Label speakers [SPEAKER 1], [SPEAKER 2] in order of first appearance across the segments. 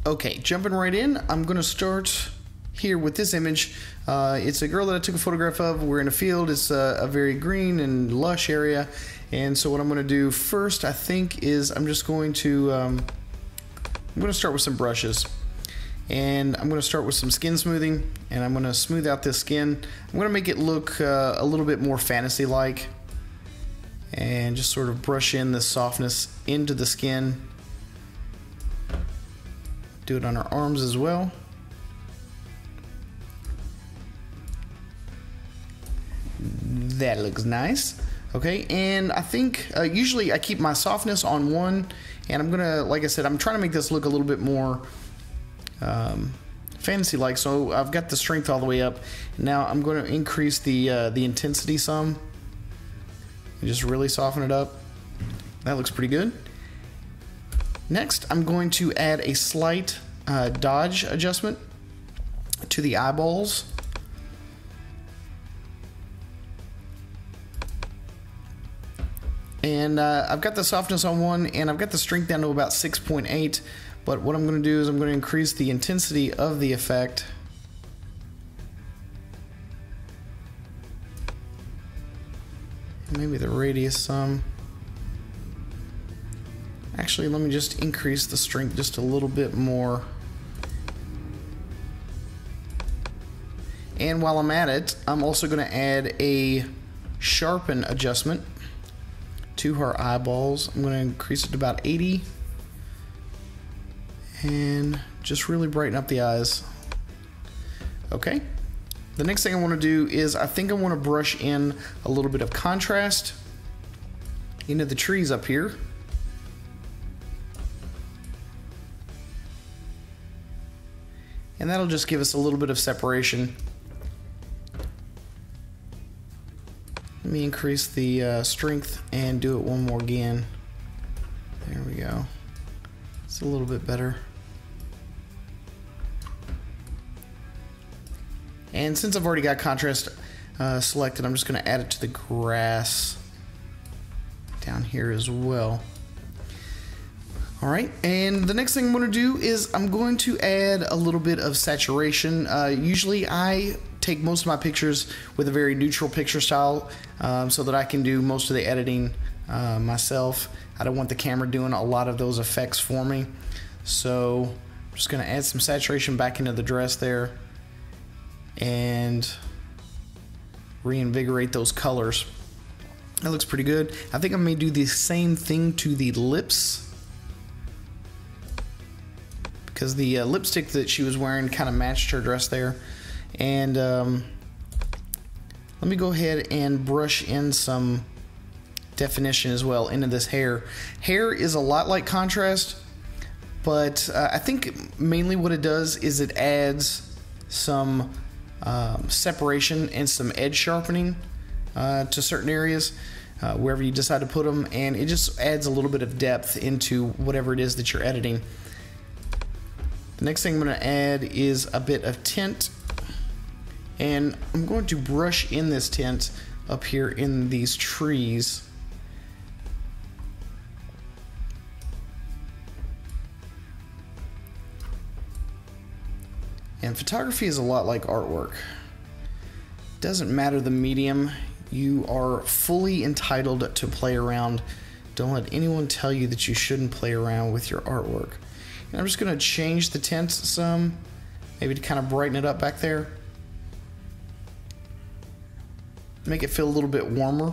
[SPEAKER 1] Okay, jumping right in, I'm going to start here with this image. It's a girl that I took a photograph of. We're in a field. It's a very green and lush area. And so what I'm going to do first, I think, is I'm just going to I'm going to start with some brushes. And I'm going to start with some skin smoothing, and I'm going to smooth out this skin. I'm going to make it look a little bit more fantasy-like, and just sort of brush in the softness into the skin. Do it on her arms as well. That looks nice. Okay, and I think usually I keep my softness on 1, and I'm gonna, like I said, I'm trying to make this look a little bit more fantasy-like. So I've got the strength all the way up. Now I'm going to increase the intensity some, and just really soften it up. That looks pretty good. Next, I'm going to add a slight dodge adjustment to the eyeballs. And I've got the softness on 1, and I've got the strength down to about 6.8. But what I'm going to do is I'm going to increase the intensity of the effect. Maybe the radius some. Actually, let me just increase the strength just a little bit more. And while I'm at it, I'm also going to add a sharpen adjustment to her eyeballs. I'm going to increase it to about 80. And just really brighten up the eyes. Okay. The next thing I want to do is I think I want to brush in a little bit of contrast into the trees up here. And that'll just give us a little bit of separation. Let me increase the strength and do it one more again. There we go. It's a little bit better. And since I've already got contrast selected, I'm just going to add it to the grass down here as well. Alright, and the next thing I'm going to do is I'm going to add a little bit of saturation. Usually I take most of my pictures with a very neutral picture style so that I can do most of the editing myself. I don't want the camera doing a lot of those effects for me. So I'm just going to add some saturation back into the dress there and reinvigorate those colors. That looks pretty good. I think I may do the same thing to the lips, because the lipstick that she was wearing kind of matched her dress there. And let me go ahead and brush in some definition as well into this hair. Hair is a lot like contrast, but I think mainly what it does is it adds some separation and some edge sharpening to certain areas wherever you decide to put them, and it just adds a little bit of depth into whatever it is that you're editing. The next thing I'm going to add is a bit of tint, and I'm going to brush in this tint up here in these trees. And photography is a lot like artwork. Doesn't matter the medium, you are fully entitled to play around. Don't let anyone tell you that you shouldn't play around with your artwork. And I'm just going to change the tint some, maybe to kind of brighten it up back there. Make it feel a little bit warmer.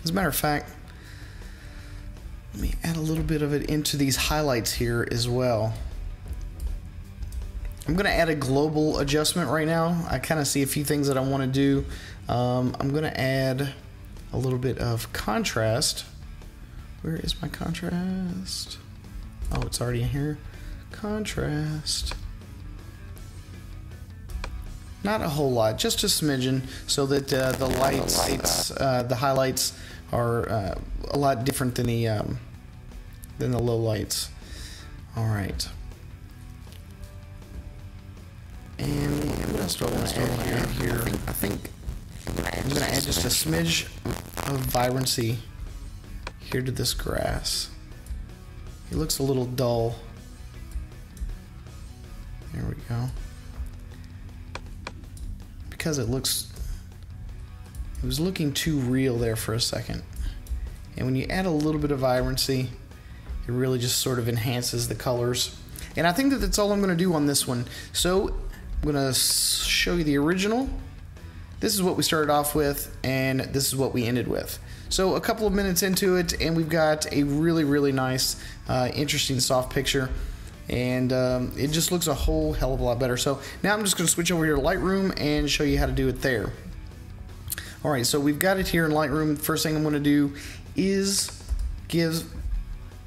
[SPEAKER 1] As a matter of fact, let me add a little bit of it into these highlights here as well. I'm going to add a global adjustment right now. I kind of see a few things that I want to do. I'm going to add a little bit of contrast. Where is my contrast? Oh, it's already in here. Contrast. Not a whole lot, just a smidgen, so that the lights, the highlights are a lot different than the low lights. All right. And what else do I want to add here? I think I'm going to add just a smidge of vibrancy here to this grass. It looks a little dull. There we go. Because it was looking too real there for a second. And when you add a little bit of vibrancy, it really just sort of enhances the colors. And I think that that's all I'm going to do on this one. So I'm going to show you the original. This is what we started off with, and this is what we ended with. So a couple of minutes into it, and we've got a really, really nice, interesting soft picture. And it just looks a whole hell of a lot better. So now I'm just going to switch over here to Lightroom and show you how to do it there. Alright, so we've got it here in Lightroom. First thing I'm going to do is give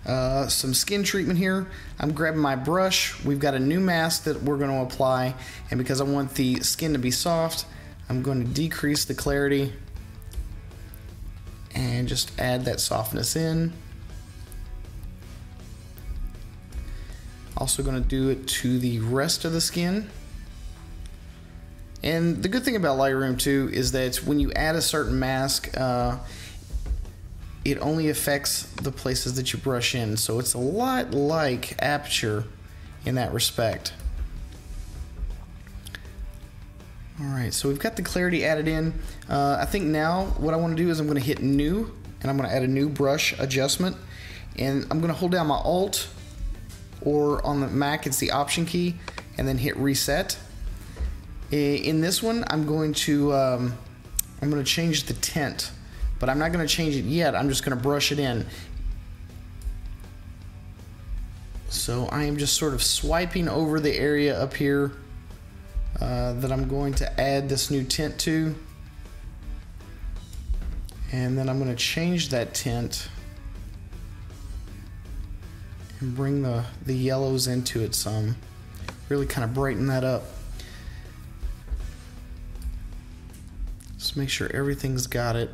[SPEAKER 1] some skin treatment here. I'm grabbing my brush. We've got a new mask that we're going to apply, and because I want the skin to be soft, I'm going to decrease the clarity and just add that softness in. Also going to do it to the rest of the skin. And the good thing about Lightroom too is that when you add a certain mask, it only affects the places that you brush in. So it's a lot like Aperture in that respect. Alright, so we've got the clarity added in. I think now what I want to do is I'm going to hit New, and I'm going to add a new brush adjustment. And I'm going to hold down my Alt, or on the Mac it's the Option key, and then hit Reset. In this one I'm going to change the tint, but I'm not going to change it yet. I'm just going to brush it in. So I am just sort of swiping over the area up here that I'm going to add this new tint to, and then I'm going to change that tint and bring the yellows into it some, really kind of brighten that up. Just make sure everything's got it.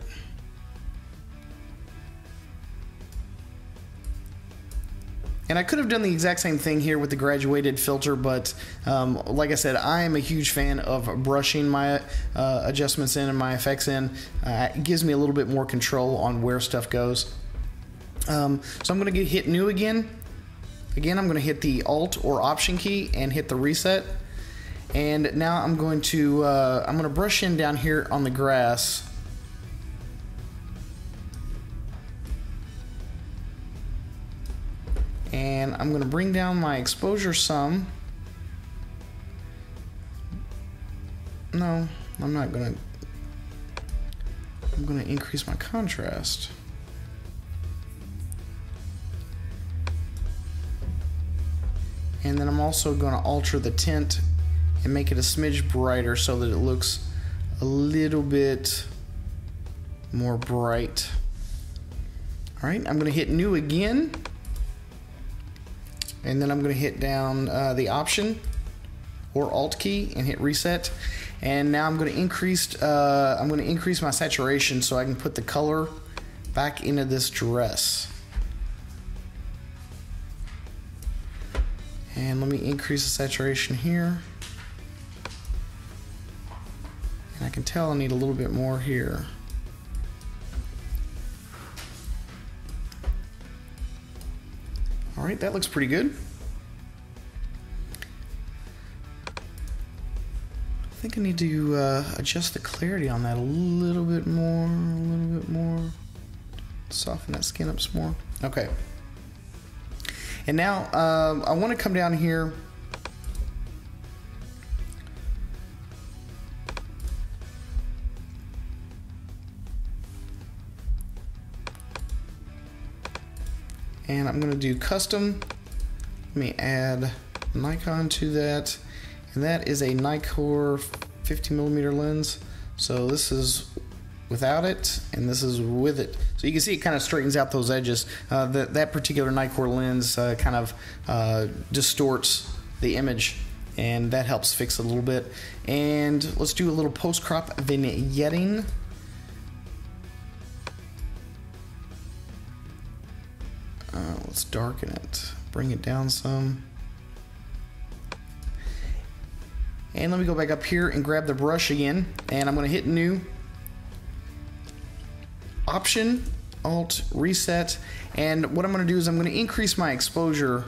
[SPEAKER 1] And I could have done the exact same thing here with the graduated filter, but like I said, I am a huge fan of brushing my adjustments in and my effects in. It gives me a little bit more control on where stuff goes. So I'm going to hit New again. Again, I'm going to hit the Alt or Option key and hit the Reset. And now I'm going to brush in down here on the grass. And I'm going to bring down my exposure some. No, I'm not going to. I'm going to increase my contrast. And then I'm also going to alter the tint and make it a smidge brighter so that it looks a little bit more bright. Alright, I'm going to hit New again. And then I'm going to hit down the Option or Alt key and hit Reset. And now I'm going to increase my saturation so I can put the color back into this dress. And let me increase the saturation here. And I can tell I need a little bit more here. Alright, that looks pretty good. I think I need to adjust the clarity on that a little bit more, soften that skin up some more. Okay. And now I want to come down here and I'm going to do custom. Let me add Nikon to that, and that is a Nikkor 50mm lens. So this is without it, and this is with it. So you can see it kind of straightens out those edges. That particular Nikkor lens kind of distorts the image, and that helps fix it a little bit. And let's do a little post-crop vignetting. Let's darken it, bring it down some. And let me go back up here and grab the brush again, and I'm going to hit New, Option, Alt, Reset, and what I'm going to do is I'm going to increase my exposure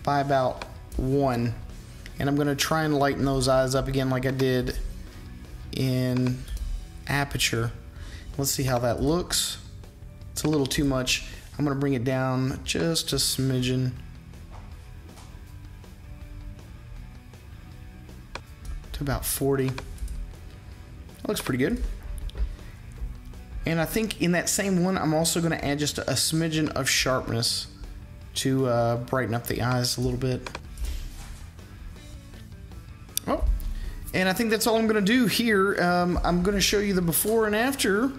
[SPEAKER 1] by about 1. And I'm going to try and lighten those eyes up again like I did in Aperture. Let's see how that looks. It's a little too much. I'm going to bring it down just a smidgen. To about 40. That looks pretty good. And I think in that same one, I'm also going to add just a smidgen of sharpness to brighten up the eyes a little bit. Oh, and I think that's all I'm going to do here. I'm going to show you the before and after.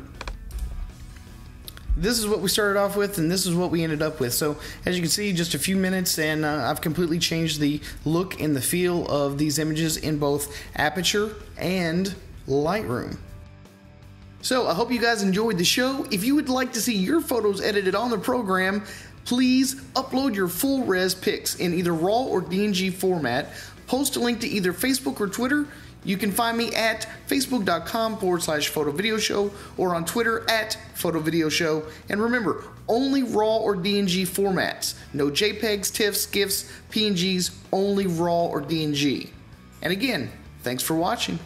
[SPEAKER 1] This is what we started off with, and this is what we ended up with. So as you can see, just a few minutes, and I've completely changed the look and the feel of these images in both Aperture and Lightroom. So I hope you guys enjoyed the show. If you would like to see your photos edited on the program, please upload your full res pics in either RAW or DNG format. Post a link to either Facebook or Twitter. You can find me at facebook.com/photovideoshow or on Twitter at photovideoshow. And remember, only RAW or DNG formats. No JPEGs, TIFFs, GIFs, PNGs, only RAW or DNG. And again, thanks for watching.